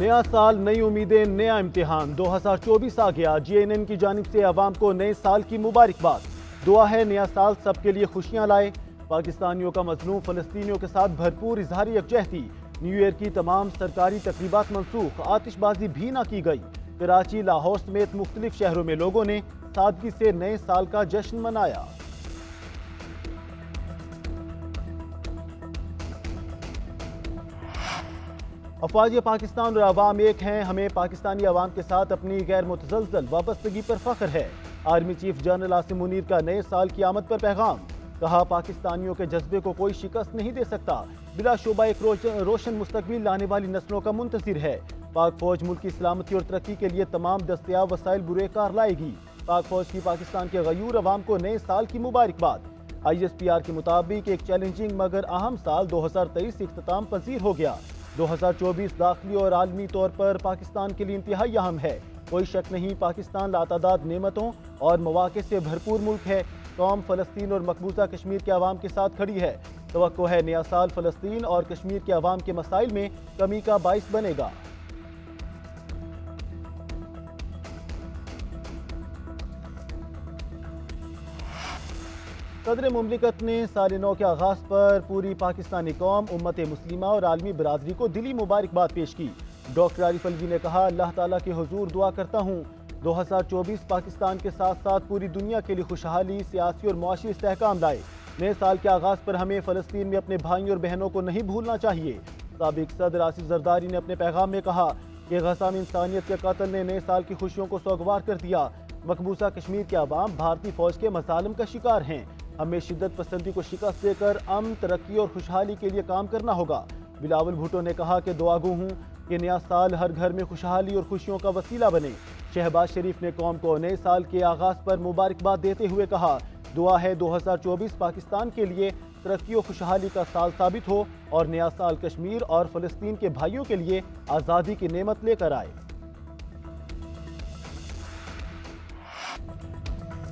نیا سال نئی امیدیں نیا امتحان 2024 آ گیا JNN کی جانب سے عوام کو نئے سال کی مبارکباد دعا ہے نیا سال سب کے لیے خوشیاں لائے پاکستانیوں کا مظلوم فلسطینیوں کے ساتھ بھرپور اظہار یکجہتی نیو ایئر کی تمام سرکاری تقریبات منسوخ آتش بازی بھی نہ کی گئی کراچی لاہور سمیت مختلف شہروں میں لوگوں نے سادگی سے نئے سال کا جشن منایا افواج پاکستان اور عوام ایک ہیں ہمیں پاکستانی عوام کے ساتھ اپنی غیر متزلزل وابستگی پر فخر ہے army chief general Asim Munir کا نئے سال کی آمد پر پیغام کہا پاکستانیوں کے جذبے کو کوئی شکست نہیں دے سکتا بلا شبہ ایک روشن مستقبل لانے والی نسلوں کا منتظر ہے پاک فوج ملک کی سلامتی اور ترقی کے لیے تمام دستیاب وسائل برے کار لائے گی پاک فوج کی پاکستان کے غیور عوام کو نئے سال کی مبارکباد ISPR کے مطابق ایک چیلنجنگ مگر اہم سال 2023 اختتام پذیر ہو گیا 2024 داخلی اور عالمی طور پر پاکستان کے لیے انتہائی اہم ہے کوئی شک نہیں پاکستان لاتعداد نعمتوں اور مواقع سے بھرپور ملک ہے قوم فلسطین اور مقبوضہ کشمیر کے عوام کے ساتھ کھڑی ہے توقع ہے نیا سال فلسطین اور کشمیر کے عوام کے مسائل میں کمی کا باعث بنے گا صدر مملکت نے سال نو کے آغاز پر پوری پاکستانی قوم امت مسلمہ اور عالمی برادری کو دلی مبارکباد پیش کی ڈاکٹر عارف الوی نے کہا اللہ تعالیٰ کے حضور دعا کرتا ہوں 2024 پاکستان کے ساتھ ساتھ پوری دنیا کے لیے خوشحالی سیاسی اور معاشی استحکام لائے نئے سال کے آغاز پر ہمیں فلسطین میں اپنے بھائیوں اور بہنوں کو نہیں بھولنا چاہیے سابق صدر آصف زرداری نے اپنے پیغام میں کہا کہ غصہ میں انسانیت کے قتل نے نئے سال کی خوشیوں کو سوگوار کر دیا مقبوضہ کشمیر کے عوام بھارتی فوج کے مظالم کا شکار ہیں ہمیں شدت پسندی کو شکست دے کر امن ترقی اور خوشحالی کے لیے کام کرنا ہوگا بلاول بھٹو نے کہا کہ دعا گو ہوں کہ نیا سال ہر گھر میں خوشحالی اور خوشیوں کا وسیلہ بنے شہباز شریف نے قوم کو نئے سال کے آغاز پر مبارکباد دیتے ہوئے کہا دعا ہے 2024 پاکستان کے لیے ترقی و خوشحالی کا سال ثابت ہو اور نیا سال کشمیر اور فلسطین کے بھائیوں کے لیے آزادی کی نعمت لے کر آئے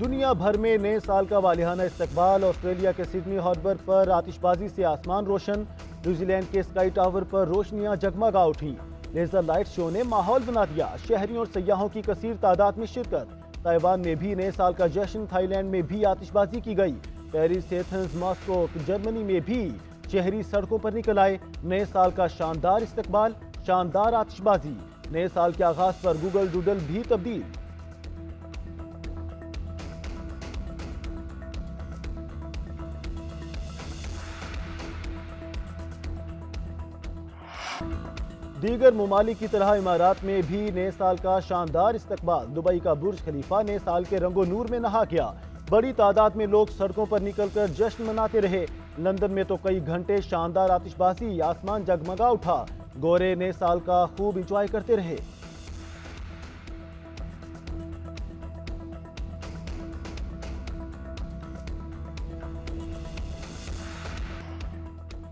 دنیا بھر میں نئے سال کا والہانہ استقبال آسٹریلیا کے سڈنی ہاربر پر آتش بازی سے آسمان روشن نیوزی لینڈ کے اسکائی ٹاور پر روشنیاں جگمگا اٹھی لیزر لائٹ شو نے ماحول بنا دیا شہریوں اور سیاحوں کی کثیر تعداد میں شرکت تائیوان میں بھی نئے سال کا جشن تھائی لینڈ میں بھی آتش بازی کی گئی پیرس ایتھنز ماسکو جرمنی میں بھی شہری سڑکوں پر نکل آئے نئے سال کا شاندار استقبال شاندار آتش بازی نئے سال کے آغاز پر گوگل ڈوڈل بھی تبدیل دیگر ممالک کی طرح امارات میں بھی نئے سال کا شاندار استقبال دبئی کا برج خلیفہ نئے سال کے رنگ و نور میں نہا گیا بڑی تعداد میں لوگ سڑکوں پر نکل کر جشن مناتے رہے لندن میں تو کئی گھنٹے شاندار آتش بازی آسمان جگمگا اٹھا گورے نئے سال کا خوب انجوائے کرتے رہے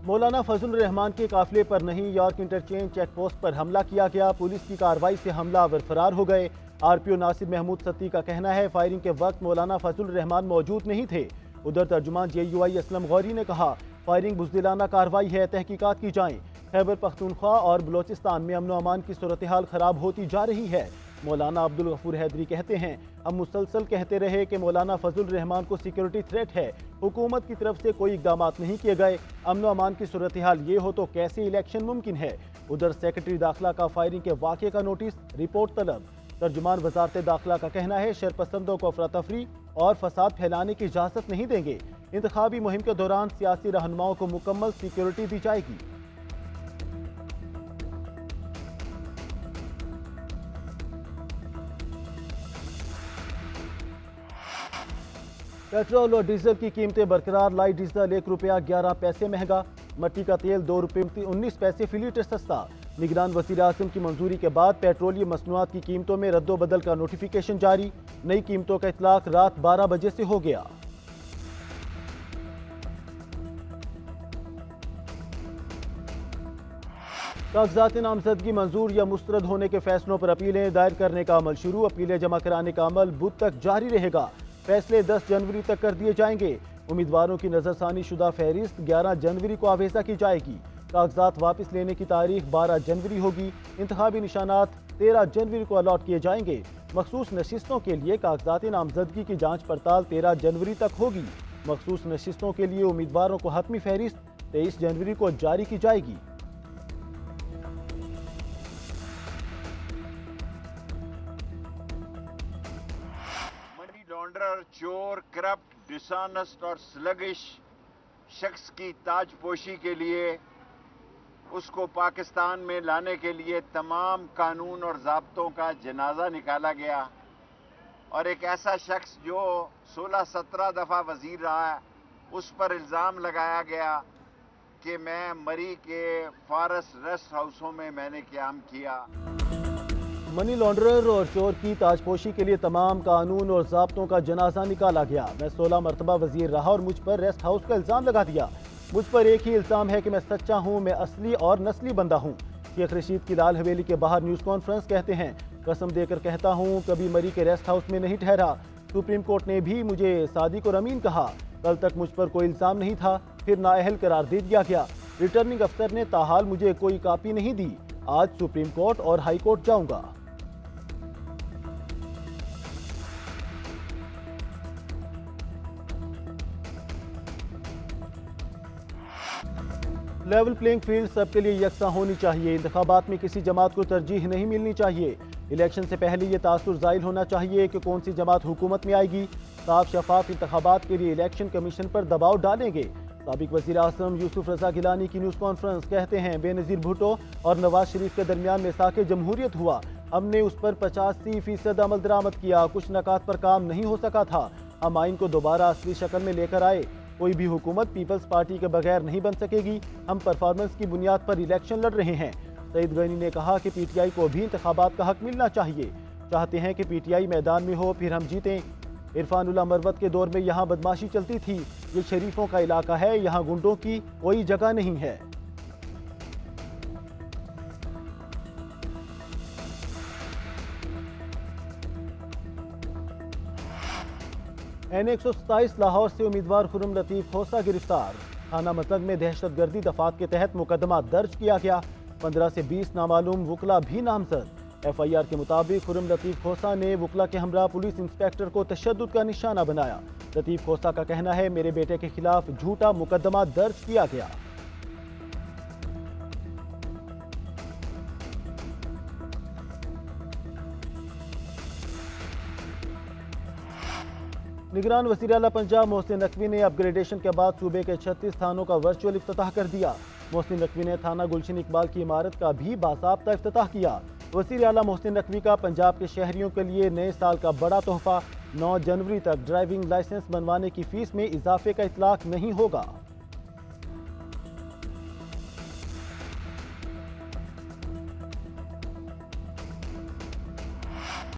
مولانا فضل الرحمان کے قافلے پر نہیں یارک انٹرچینج چیک پوسٹ پر حملہ کیا گیا پولیس کی کارروائی سے حملہ آور فرار ہو گئے RPO ناصر محمود ستی کا کہنا ہے فائرنگ کے وقت مولانا فضل الرحمان موجود نہیں تھے ادھر ترجمان JUI اسلم غوری نے کہا فائرنگ بزدلانہ کارروائی ہے تحقیقات کی جائیں خیبر پختونخوا اور بلوچستان میں امن و امان کی صورتحال خراب ہوتی جا رہی ہے مولانا عبدالغفور حیدری کہتے ہیں ہم مسلسل کہتے رہے کہ مولانا فضل الرحمان کو سیکیورٹی تھریٹ ہے حکومت کی طرف سے کوئی اقدامات نہیں کیے گئے امن و امان کی صورتحال یہ ہو تو کیسے الیکشن ممکن ہے ادھر سیکرٹری داخلہ کا فائرنگ کے واقعے کا نوٹس رپورٹ طلب ترجمان وزارت داخلہ کا کہنا ہے شرپسندوں کو افراتفری اور فساد پھیلانے کی اجازت نہیں دیں گے انتخابی مہم کے دوران سیاسی رہنماؤں کو مکمل سیکیورٹی دی جائے گی پیٹرول اور ڈیزل کی قیمتیں برقرار لائٹ ڈیزل 1 روپیہ 11 پیسے مہنگا مٹی کا تیل 2 روپے 19 پیسے فی لیٹر سستا نگران وزیر اعظم کی منظوری کے بعد پیٹرولیم مصنوعات کی قیمتوں میں رد و بدل کا نوٹیفیکیشن جاری نئی قیمتوں کا اطلاق رات 12 بجے سے ہو گیا کاغذات نامزدگی منظور یا مسترد ہونے کے فیصلوں پر اپیلیں دائر کرنے کا عمل شروع اپیلیں جمع کرانے کا عمل بدھ تک جاری رہے گا فیصلے 10 جنوری تک کر دیے جائیں گے امیدواروں کی نظر ثانی شدہ فہرست 11 جنوری کو آویزہ کی جائے گی کاغذات واپس لینے کی تاریخ 12 جنوری ہوگی۔ انتخابی نشانات 13 جنوری کو الاٹ کیے جائیں گے۔ مخصوص نشستوں کے لیے کاغذات نامزدگی کی جانچ پڑتال 13 جنوری تک ہوگی۔ مخصوص نشستوں کے لیے امیدواروں کو حتمی فہرست 23 جنوری کو جاری کی جائے گی۔ منی لانڈرر، چور، کرپٹ، ڈسانسٹ اور سلگش شخص کی تاج پوشی کے لیے اس کو پاکستان میں لانے کے لیے تمام قانون اور ضابطوں کا جنازہ نکالا گیا، اور ایک ایسا شخص جو 16-17 دفعہ وزیر رہا ہے اس پر الزام لگایا گیا کہ میں مری کے فارس ریسٹ ہاؤسوں میں نے قیام کیا۔ منی لانڈرر اور چور کی تاج پوشی کے لیے تمام قانون اور ضابطوں کا جنازہ نکالا گیا۔ میں 16 مرتبہ وزیر رہا اور مجھ پر ریسٹ ہاؤس کا الزام لگا دیا۔ مجھ پر ایک ہی الزام ہے کہ میں سچا ہوں، میں اصلی اور نسلی بندہ ہوں۔ شیخ رشید کی لال حویلی کے باہر نیوز کانفرنس کہتے ہیں، قسم دے کر کہتا ہوں کبھی مری کے ریسٹ ہاؤس میں نہیں ٹھہرا۔ سپریم کورٹ نے بھی مجھے صادق اور امین کہا۔ کل تک مجھ پر کوئی الزام نہیں تھا، پھر نااہل قرار دے دیا گیا۔ ریٹرننگ افسر نے تاحال مجھے کوئی کاپی نہیں دی۔ آج سپریم کورٹ اور ہائی کورٹ جاؤں گا۔ لیول پلینگ فیلڈ سب کے لیے یکساں ہونی چاہیے۔ انتخابات میں کسی جماعت کو ترجیح نہیں ملنی چاہیے۔ الیکشن سے پہلے یہ تاثر ظاہر ہونا چاہیے کہ کون سی جماعت حکومت میں آئے گی۔ صاف شفاف انتخابات کے لیے الیکشن کمیشن پر دباؤ ڈالیں گے۔ سابق وزیر اعظم یوسف رضا گیلانی کی نیوز کانفرنس کہتے ہیں، بے نظیر بھٹو اور نواز شریف کے درمیان میثاق جمہوریت ہوا، ہم نے اس پر 85% عمل درآمد کیا، کچھ نکات پر کام نہیں ہو سکا تھا، ہم آئین کو دوبارہ اصلی شکل میں لے کر آئے۔ کوئی بھی حکومت پیپلز پارٹی کے بغیر نہیں بن سکے گی، ہم پرفارمنس کی بنیاد پر الیکشن لڑ رہے ہیں۔ سعید غنی نے کہا کہ پی ٹی آئی کو بھی انتخابات کا حق ملنا چاہیے، چاہتے ہیں کہ پی ٹی آئی میدان میں ہو پھر ہم جیتیں۔ عرفان اللہ مروت کے دور میں یہاں بدماشی چلتی تھی، یہ شریفوں کا علاقہ ہے، یہاں گنڈوں کی کوئی جگہ نہیں ہے۔ این 127 لاہور سے امیدوار خرم لطیف کھوسہ گرفتار۔ تھانہ مزنگ میں دہشت گردی دفعات کے تحت مقدمہ درج کیا گیا، 15 سے 20 نامعلوم وکلا بھی نامزد۔ ایف آئی آر کے مطابق خرم لطیف کھوسہ نے وکلا کے ہمراہ پولیس انسپیکٹر کو تشدد کا نشانہ بنایا۔ لطیف کھوسہ کا کہنا ہے، میرے بیٹے کے خلاف جھوٹا مقدمہ درج کیا گیا۔ نگران وزیر اعلیٰ پنجاب محسن نقوی نے اپ گریڈیشن کے بعد صوبے کے 36 تھانوں کا ورچوئل افتتاح کر دیا۔ محسن نقوی نے تھانہ گلشن اقبال کی عمارت کا بھی باضابطہ افتتاح کیا۔ وزیر اعلیٰ محسن نقوی کا پنجاب کے شہریوں کے لیے نئے سال کا بڑا تحفہ، 9 جنوری تک ڈرائیونگ لائسنس بنوانے کی فیس میں اضافے کا اطلاق نہیں ہوگا۔